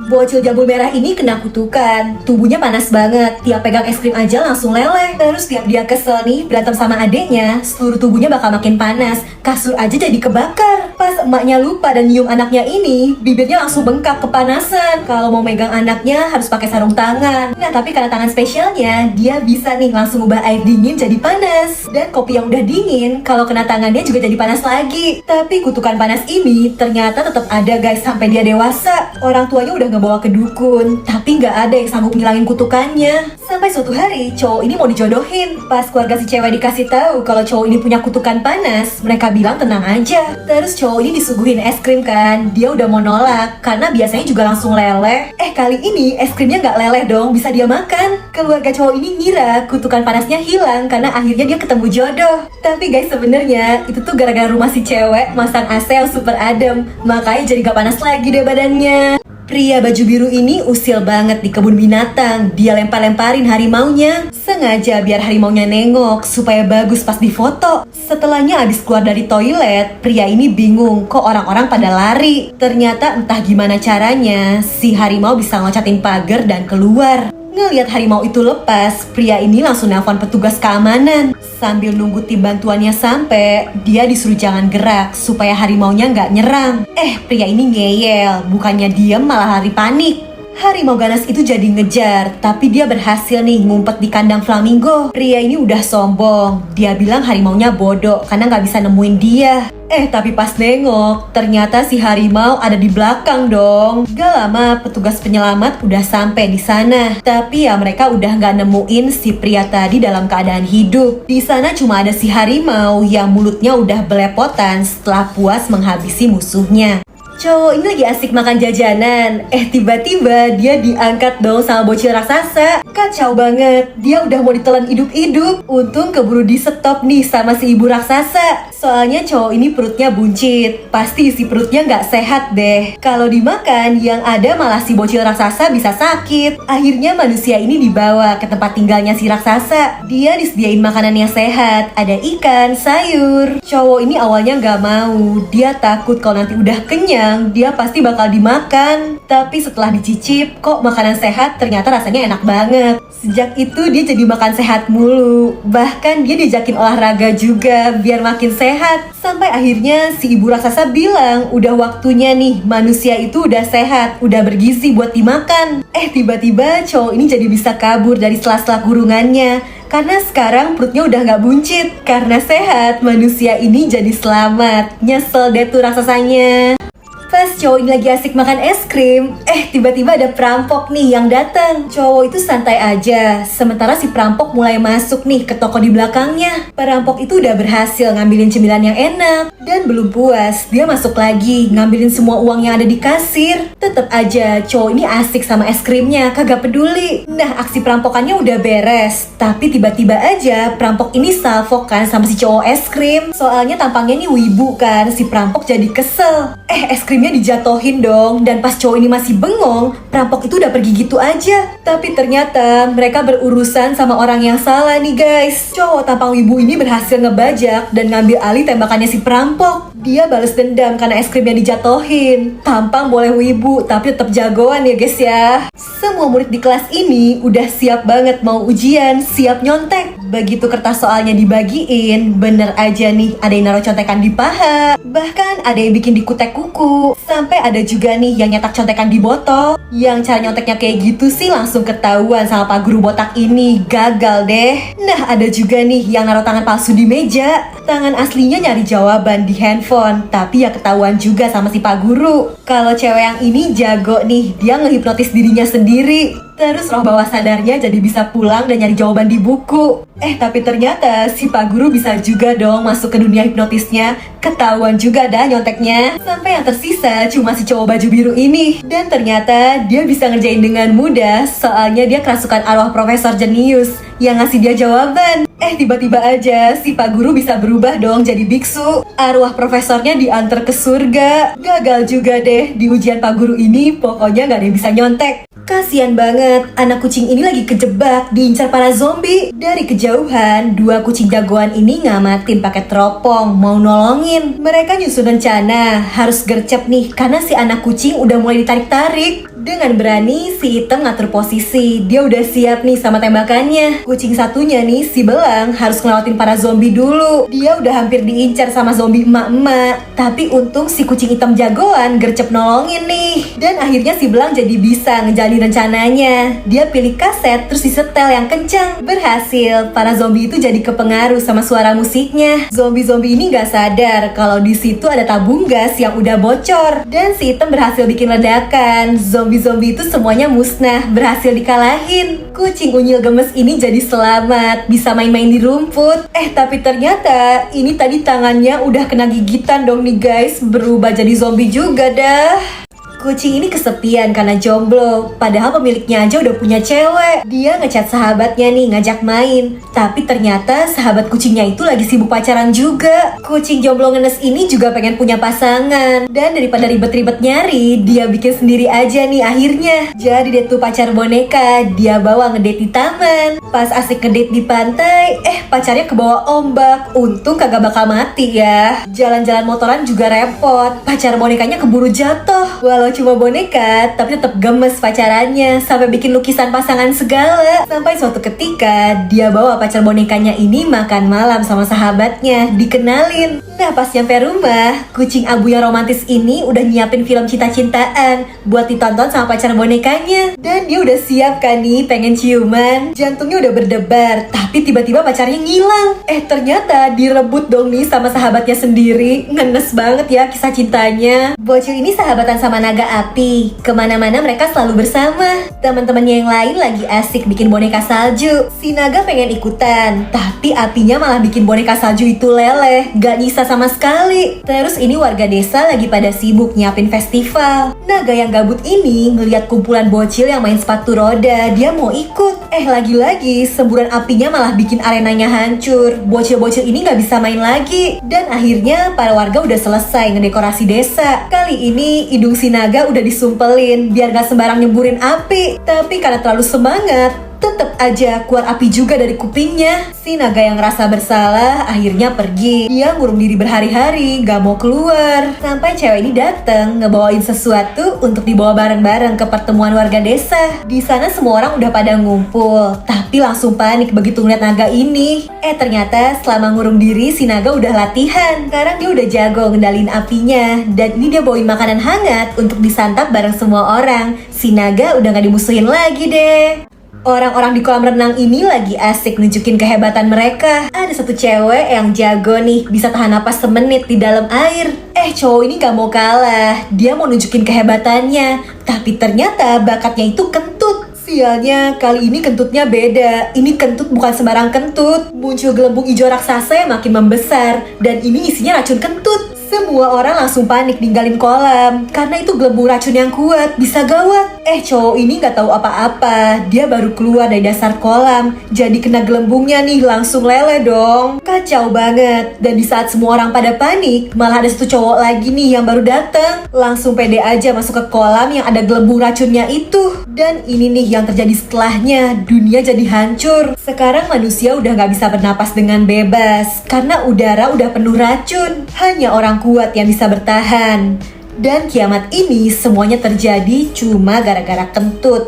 Bocil jambul merah ini kena kutukan. Tubuhnya panas banget. Tiap pegang es krim aja langsung leleh. Terus tiap dia kesel nih berantem sama adeknya, seluruh tubuhnya bakal makin panas. Kasur aja jadi kebakar. Pas emaknya lupa dan nyium anaknya ini, bibirnya langsung bengkak kepanasan. Kalau mau megang anaknya harus pakai sarung tangan. Nah tapi karena tangan spesialnya, dia bisa nih langsung ubah air dingin jadi panas. Dan kopi yang udah dingin, kalau kena tangannya juga jadi panas lagi. Tapi kutukan panas ini ternyata tetap ada guys sampai dia dewasa. Orang tuanya udah ngebawa ke dukun, tapi nggak ada yang sanggup ngilangin kutukannya. Sampai suatu hari cowok ini mau dijodohin. Pas keluarga si cewek dikasih tahu kalau cowok ini punya kutukan panas, mereka bilang tenang aja. Terus cowok ini disuguhin es krim kan, dia udah mau nolak karena biasanya juga langsung leleh. Kali ini es krimnya nggak leleh dong, bisa dia makan. Keluarga cowok ini ngira kutukan panasnya hilang karena akhirnya dia ketemu jodoh. Tapi guys sebenarnya itu tuh gara-gara rumah si cewek masang AC yang super adem, makanya jadi gak panas lagi deh badannya. Pria baju biru ini usil banget di kebun binatang. Dia lempar-lemparin harimaunya sengaja biar harimaunya nengok supaya bagus pas difoto. Setelahnya abis keluar dari toilet, pria ini bingung kok orang-orang pada lari. Ternyata entah gimana caranya si harimau bisa loncatin pagar dan keluar. Ngelihat harimau itu lepas, pria ini langsung nelpon petugas keamanan. Sambil nunggu tim bantuannya sampai, dia disuruh jangan gerak supaya harimaunya nggak nyerang. Pria ini ngeyel, bukannya diem malah lari panik. Harimau ganas itu jadi ngejar, tapi dia berhasil nih ngumpet di kandang flamingo. Pria ini udah sombong, dia bilang harimaunya bodoh karena nggak bisa nemuin dia. Tapi pas nengok, ternyata si harimau ada di belakang dong. Gak lama petugas penyelamat udah sampai di sana. Tapi ya mereka udah nggak nemuin si pria tadi dalam keadaan hidup. Di sana cuma ada si harimau yang mulutnya udah belepotan setelah puas menghabisi musuhnya. Cowok ini lagi asik makan jajanan. Tiba-tiba dia diangkat dong sama bocil raksasa. Kacau banget, dia udah mau ditelan hidup-hidup. Untung keburu di stop nih sama si ibu raksasa. Soalnya cowok ini perutnya buncit. Pasti isi perutnya nggak sehat deh. Kalau dimakan, yang ada malah si bocil raksasa bisa sakit. Akhirnya manusia ini dibawa ke tempat tinggalnya si raksasa. Dia disediain makanan yang sehat. Ada ikan, sayur. Cowok ini awalnya nggak mau. Dia takut kalau nanti udah kenyang, dia pasti bakal dimakan. Tapi setelah dicicip, kok makanan sehat ternyata rasanya enak banget. Sejak itu dia jadi makan sehat mulu. Bahkan dia diajakin olahraga juga biar makin sehat. Sampai akhirnya si ibu raksasa bilang udah waktunya nih manusia itu udah sehat, udah bergizi buat dimakan. Tiba-tiba cowok ini jadi bisa kabur dari sela-sela kurungannya. Karena sekarang perutnya udah gak buncit. Karena sehat, manusia ini jadi selamat. Nyesel deh tuh raksasanya. Pas cowok ini lagi asik makan es krim, tiba-tiba ada perampok nih yang datang. Cowok itu santai aja, sementara si perampok mulai masuk nih ke toko di belakangnya. Perampok itu udah berhasil ngambilin cemilan yang enak. Dan belum puas, dia masuk lagi, ngambilin semua uang yang ada di kasir. Tetep aja cowok ini asik sama es krimnya, kagak peduli. Nah aksi perampokannya udah beres, tapi tiba-tiba aja perampok ini salfok kan sama si cowok es krim. Soalnya tampangnya nih wibu kan, si perampok jadi kesel. Es krimnya dijatohin dong. Dan pas cowok ini masih bengong, perampok itu udah pergi gitu aja. Tapi ternyata mereka berurusan sama orang yang salah nih guys. Cowok tampang wibu ini berhasil ngebajak dan ngambil alih tembakannya si perampok. Dia balas dendam karena es krimnya dijatohin. Tampang boleh wibu, tapi tetap jagoan ya guys ya. Semua murid di kelas ini udah siap banget mau ujian, siap nyontek. Begitu kertas soalnya dibagiin, bener aja nih ada yang naruh contekan di paha. Bahkan ada yang bikin di kutek kuku. Sampai ada juga nih yang nyetak contekan di botol. Yang cara nyonteknya kayak gitu sih langsung ketahuan sama pak guru botak ini. Gagal deh. Nah ada juga nih yang naruh tangan palsu di meja. Tangan aslinya nyari jawaban di handphone, tapi ya ketahuan juga sama si pak guru. Kalau cewek yang ini jago nih, dia ngehipnotis dirinya sendiri. Terus roh bawah sadarnya jadi bisa pulang dan nyari jawaban di buku. Tapi ternyata si pak guru bisa juga dong masuk ke dunia hipnotisnya. Ketahuan juga dah nyonteknya. Sampai yang tersisa cuma si cowok baju biru ini. Dan ternyata dia bisa ngerjain dengan mudah, soalnya dia kerasukan arwah Profesor Jenius yang ngasih dia jawaban. Tiba-tiba aja si pak guru bisa berubah dong jadi biksu. Arwah profesornya diantar ke surga. Gagal juga deh di ujian pak guru ini, pokoknya gak ada yang bisa nyontek. Kasian banget, anak kucing ini lagi kejebak diincar para zombie. Dari kejauhan, dua kucing jagoan ini ngamatin pakai teropong mau nolongin. Mereka nyusun rencana harus gercep nih karena si anak kucing udah mulai ditarik-tarik. Dengan berani, si Hitam ngatur posisi. Dia udah siap nih sama tembakannya. Kucing satunya nih, si Belang, harus ngelawatin para zombie dulu. Dia udah hampir diincar sama zombie emak-emak. Tapi untung si kucing hitam jagoan gercep nolongin nih. Dan akhirnya si Belang jadi bisa ngejalin rencananya. Dia pilih kaset terus disetel yang kencang. Berhasil, para zombie itu jadi kepengaruh sama suara musiknya. Zombie-zombie ini gak sadar kalau di situ ada tabung gas yang udah bocor. Dan si Hitam berhasil bikin ledakan. Zombie-zombie itu semuanya musnah, berhasil dikalahin. Kucing unyil gemes ini jadi selamat, bisa main-main di rumput. Tapi ternyata ini tadi tangannya udah kena gigitan dong nih guys, berubah jadi zombie juga dah. Kucing ini kesepian karena jomblo, padahal pemiliknya aja udah punya cewek. Dia ngechat sahabatnya nih, ngajak main. Tapi ternyata sahabat kucingnya itu lagi sibuk pacaran juga. Kucing jomblo ngenes ini juga pengen punya pasangan. Dan daripada ribet-ribet nyari, dia bikin sendiri aja nih akhirnya. Jadi dia tuh pacar boneka, dia bawa ngedate di taman. Pas asik ngedate di pantai, pacarnya kebawa ombak. Untung kagak bakal mati ya. Jalan-jalan motoran juga repot. Pacar bonekanya keburu jatuh. Walau cuma boneka, tapi tetap gemes pacarannya, sampai bikin lukisan pasangan segala. Sampai suatu ketika, dia bawa pacar bonekanya ini makan malam sama sahabatnya, dikenalin. Nah pas nyampe rumah, kucing abu yang romantis ini udah nyiapin film cinta-cintaan buat ditonton sama pacar bonekanya. Dan dia udah siap kan nih, pengen ciuman. Jantungnya udah berdebar, tapi tiba-tiba pacarnya ngilang. Ternyata direbut dong nih sama sahabatnya sendiri. Ngenes banget ya kisah cintanya. Bocil ini sahabatan sama naga api. Kemana-mana mereka selalu bersama. Teman-temannya yang lain lagi asik bikin boneka salju. Si naga pengen ikutan, tapi apinya malah bikin boneka salju itu leleh, gak nyisa sama sekali. Terus ini warga desa lagi pada sibuk nyiapin festival. Naga yang gabut ini ngeliat kumpulan bocil yang main sepatu roda. Dia mau ikut. Lagi-lagi semburan apinya malah bikin arenanya hancur. Bocil-bocil ini gak bisa main lagi. Dan akhirnya para warga udah selesai ngedekorasi desa. Kali ini hidung si naga udah disumpelin biar gak sembarang nyemburin api. Tapi karena terlalu semangat, tetep aja keluar api juga dari kupingnya. Si naga yang ngerasa bersalah akhirnya pergi. Dia ngurung diri berhari-hari, gak mau keluar. Sampai cewek ini dateng ngebawain sesuatu untuk dibawa bareng-bareng ke pertemuan warga desa. Di sana semua orang udah pada ngumpul, tapi langsung panik begitu ngeliat naga ini. Ternyata selama ngurung diri si naga udah latihan. Sekarang dia udah jago ngendalin apinya. Dan ini dia bawain makanan hangat untuk disantap bareng semua orang. Si naga udah gak dimusuhin lagi deh. Orang-orang di kolam renang ini lagi asik nunjukin kehebatan mereka. Ada satu cewek yang jago nih, bisa tahan napas semenit di dalam air. Cowok ini gak mau kalah. Dia mau nunjukin kehebatannya. Tapi ternyata bakatnya itu kentut. Sialnya, kali ini kentutnya beda. Ini kentut bukan sembarang kentut. Muncul gelembung hijau raksasa yang makin membesar. Dan ini isinya racun kentut. Semua orang langsung panik ninggalin kolam. Karena itu gelembung racun yang kuat, bisa gawat. Cowok ini gak tahu apa-apa. Dia baru keluar dari dasar kolam. Jadi kena gelembungnya nih, langsung leleh dong. Kacau banget. Dan di saat semua orang pada panik, malah ada satu cowok lagi nih yang baru datang. Langsung pede aja masuk ke kolam yang ada gelembung racunnya itu. Dan ini nih yang terjadi setelahnya. Dunia jadi hancur. Sekarang manusia udah gak bisa bernapas dengan bebas. Karena udara udah penuh racun. Hanya orang kuat yang bisa bertahan. Dan kiamat ini semuanya terjadi cuma gara-gara kentut.